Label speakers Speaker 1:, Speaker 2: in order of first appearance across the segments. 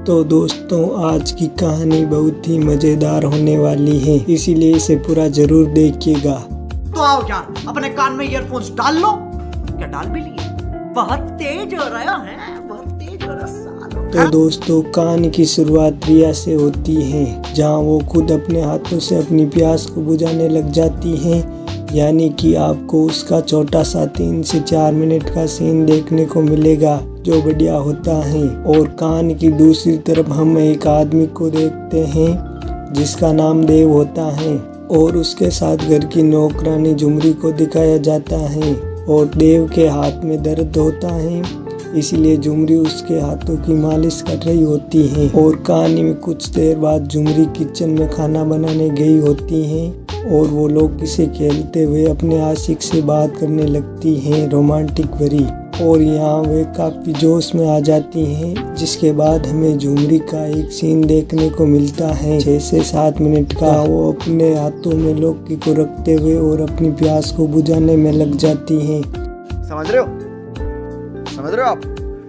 Speaker 1: तो दोस्तों आज की कहानी बहुत ही मज़ेदार होने वाली है, इसीलिए इसे पूरा जरूर देखिएगा।
Speaker 2: तो आओ यार, अपने कान में ईयरफोन्स डाल लो। क्या डाल भी लिए? बहुत तेज हो रहा है, बहुत तेज हो रहा है।
Speaker 1: तो दोस्तों कहानी की शुरुआत रिया से होती है, जहां वो खुद अपने हाथों से अपनी प्यास को बुझाने लग जाती है। यानी कि आपको उसका छोटा सा 3 से 4 मिनट का सीन देखने को मिलेगा, जो बढ़िया होता है। और कहानी की दूसरी तरफ हम एक आदमी को देखते हैं जिसका नाम देव होता है, और उसके साथ घर की नौकरानी झुमरी को दिखाया जाता है। और देव के हाथ में दर्द होता है, इसलिए झुमरी उसके हाथों की मालिश कर रही होती है। और कहानी में कुछ देर बाद झुमरी किचन में खाना बनाने गई होती है, और वो लोग किसे खेलते हुए अपने आशिक से बात करने लगती हैं, रोमांटिक भरी। और यहाँ वे काफ़ी जोश में आ जाती हैं, जिसके बाद हमें झुमरी का एक सीन देखने को मिलता है 6 से 7 मिनट का। वो अपने हाथों में लौकी को रखते हुए और अपनी प्यास को बुझाने में लग जाती हैं।
Speaker 2: समझ रहे हो आप?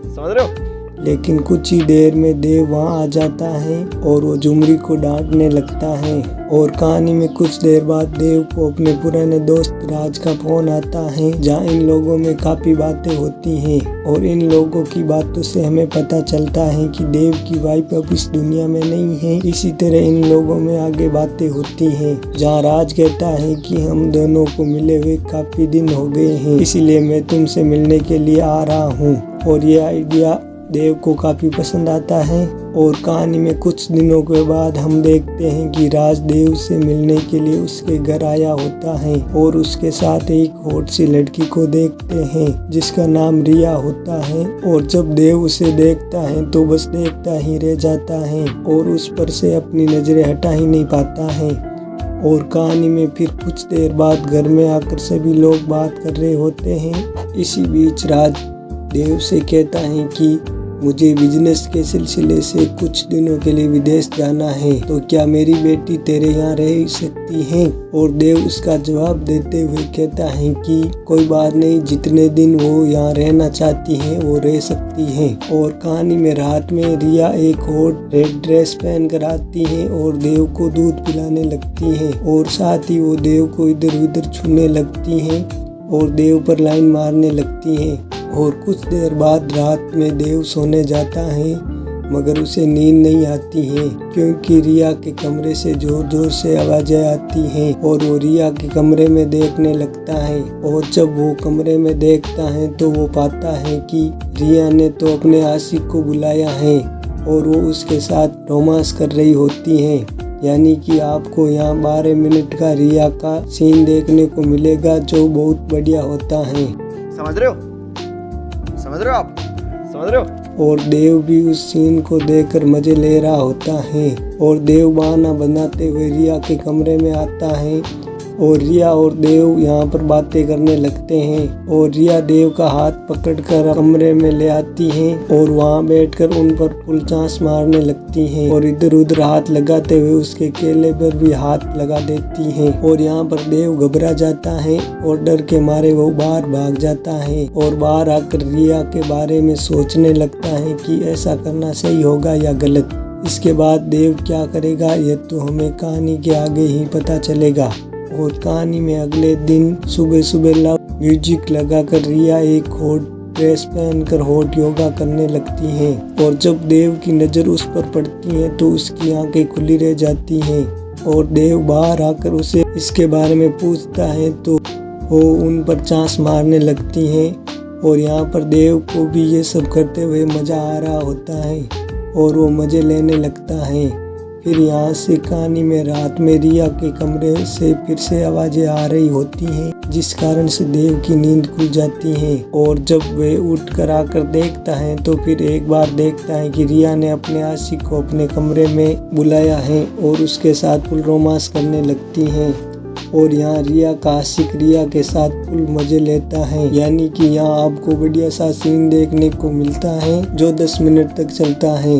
Speaker 2: समझ रहे हो?
Speaker 1: लेकिन कुछ ही देर में देव वहाँ आ जाता है और वो झुमरी को डांटने लगता है। और कहानी में कुछ देर बाद देव को अपने पुराने दोस्त राज का फोन आता है, जहाँ इन लोगों में काफ़ी बातें होती हैं। और इन लोगों की बातों से हमें पता चलता है कि देव की वाइफ अब इस दुनिया में नहीं है। इसी तरह इन लोगों में आगे बातें होती हैं, जहाँ राज कहता है कि हम दोनों को मिले हुए काफ़ी दिन हो गए हैं, इसीलिए मैं तुमसे मिलने के लिए आ रहा हूँ। और ये आइडिया देव को काफ़ी पसंद आता है। और कहानी में कुछ दिनों के बाद हम देखते हैं कि राज देव से मिलने के लिए उसके घर आया होता है, और उसके साथ एक हॉट सी लड़की को देखते हैं जिसका नाम रिया होता है। और जब देव उसे देखता है तो बस देखता ही रह जाता है और उस पर से अपनी नज़रें हटा ही नहीं पाता है। और कहानी में फिर कुछ देर बाद घर में आकर सभी लोग बात कर रहे होते हैं। इसी बीच राज देव से कहता है कि मुझे बिजनेस के सिलसिले से कुछ दिनों के लिए विदेश जाना है, तो क्या मेरी बेटी तेरे यहाँ रह सकती है? और देव उसका जवाब देते हुए कहता है कि कोई बात नहीं, जितने दिन वो यहाँ रहना चाहती है वो रह सकती है। और कहानी में रात में रिया एक हॉट रेड ड्रेस पहन कर आती है और देव को दूध पिलाने लगती है, और साथ ही वो देव को इधर उधर छूने लगती है और देव पर लाइन मारने लगती है। और कुछ देर बाद रात में देव सोने जाता है, मगर उसे नींद नहीं आती है, क्योंकि रिया के कमरे से जोर जोर से आवाज़ें आती हैं। और वो रिया के कमरे में देखने लगता है, और जब वो कमरे में देखता है तो वो पाता है कि रिया ने तो अपने आशिक को बुलाया है और वो उसके साथ रोमांस कर रही होती है। यानी कि आपको यहाँ 12 मिनट का रिया का सीन देखने को मिलेगा, जो बहुत बढ़िया होता है।
Speaker 2: समझ रहे हो आप? समझ रहे हो?
Speaker 1: और देव भी उस सीन को देखकर मजे ले रहा होता है। और देव बहाना बनाते हुए रिया के कमरे में आता है, और रिया और देव यहाँ पर बातें करने लगते हैं। और रिया देव का हाथ पकड़कर कमरे में ले आती है और वहाँ बैठकर उन पर फुल चांस मारने लगती है, और इधर उधर हाथ लगाते हुए उसके केले पर भी हाथ लगा देती है। और यहाँ पर देव घबरा जाता है और डर के मारे वो बाहर भाग जाता है, और बाहर आकर रिया के बारे में सोचने लगता है कि ऐसा करना सही होगा या गलत। इसके बाद देव क्या करेगा ये तो हमें कहानी के आगे ही पता चलेगा। और कहानी में अगले दिन सुबह सुबह लाउड म्यूजिक लगाकर रिया एक हॉट ड्रेस पहनकर हॉट योगा करने लगती है। और जब देव की नज़र उस पर पड़ती है तो उसकी आंखें खुली रह जाती हैं। और देव बाहर आकर उसे इसके बारे में पूछता है तो वो उन पर चांस मारने लगती हैं। और यहाँ पर देव को भी ये सब करते हुए मज़ा आ रहा होता है और वो मज़े लेने लगता है। फिर यहाँ से कहानी में रात में रिया के कमरे से फिर से आवाज़ें आ रही होती हैं, जिस कारण से देव की नींद खुल जाती है। और जब वे उठ कर आकर देखता है तो फिर एक बार देखता है कि रिया ने अपने आशिक को अपने कमरे में बुलाया है और उसके साथ फुल रोमांस करने लगती हैं। और यहाँ रिया का आशिक रिया के साथ फुल मजे लेता है। यानी कि यहाँ आपको बढ़िया सा सीन देखने को मिलता है, जो 10 मिनट तक चलता है,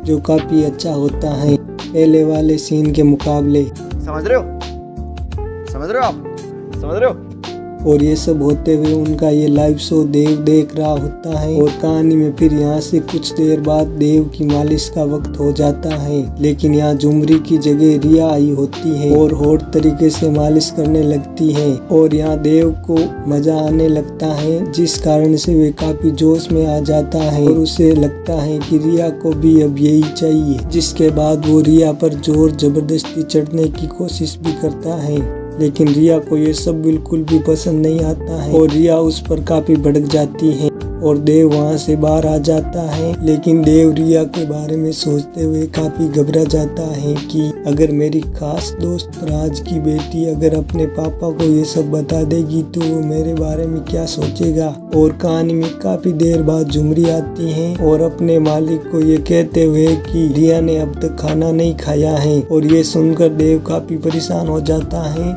Speaker 1: जो काफ़ी अच्छा होता है पहले वाले सीन के मुकाबले।
Speaker 2: समझ रहे हो आप? समझ रहे हो?
Speaker 1: और ये सब होते हुए उनका ये लाइव शो देव देख रहा होता है। और कहानी में फिर यहाँ से कुछ देर बाद देव की मालिश का वक्त हो जाता है, लेकिन यहाँ झुमरी की जगह रिया आई होती है और हॉट तरीके से मालिश करने लगती है। और यहाँ देव को मजा आने लगता है, जिस कारण से वे काफी जोश में आ जाता है और उसे लगता है कि रिया को भी अब यही चाहिए। जिसके बाद वो रिया पर जोर जबरदस्ती चढ़ने की कोशिश भी करता है, लेकिन रिया को ये सब बिल्कुल भी पसंद नहीं आता है और रिया उस पर काफी भड़क जाती है और देव वहाँ से बाहर आ जाता है। लेकिन देव रिया के बारे में सोचते हुए काफी घबरा जाता है कि अगर मेरी खास दोस्त राज की बेटी अगर अपने पापा को ये सब बता देगी तो वो मेरे बारे में क्या सोचेगा। और कहानी में काफी देर बाद झुमरी आती है और अपने मालिक को ये कहते हुए कि रिया ने अब तक खाना नहीं खाया है। और ये सुनकर देव काफी परेशान हो जाता है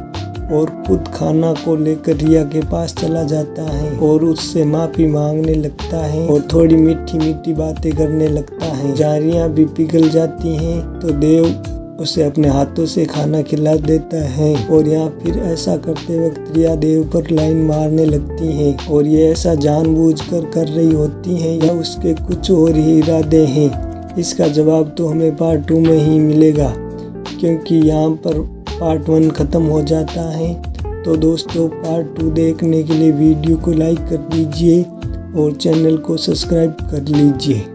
Speaker 1: और खुद खाना को लेकर रिया के पास चला जाता है और उससे माफी मांगने लगता है और थोड़ी मीठी मीठी बातें करने लगता है। जहाँ रिया भी पिघल जाती है तो देव उसे अपने हाथों से खाना खिला देता है। और यहाँ फिर ऐसा करते वक्त रिया देव पर लाइन मारने लगती है और ये ऐसा जानबूझकर कर रही होती है या उसके कुछ और ही इरादे हैं। इसका जवाब तो हमें पार्ट 2 में ही मिलेगा, क्योंकि यहाँ पर पार्ट 1 ख़त्म हो जाता है। तो दोस्तों पार्ट 2 देखने के लिए वीडियो को लाइक कर दीजिए और चैनल को सब्सक्राइब कर लीजिए।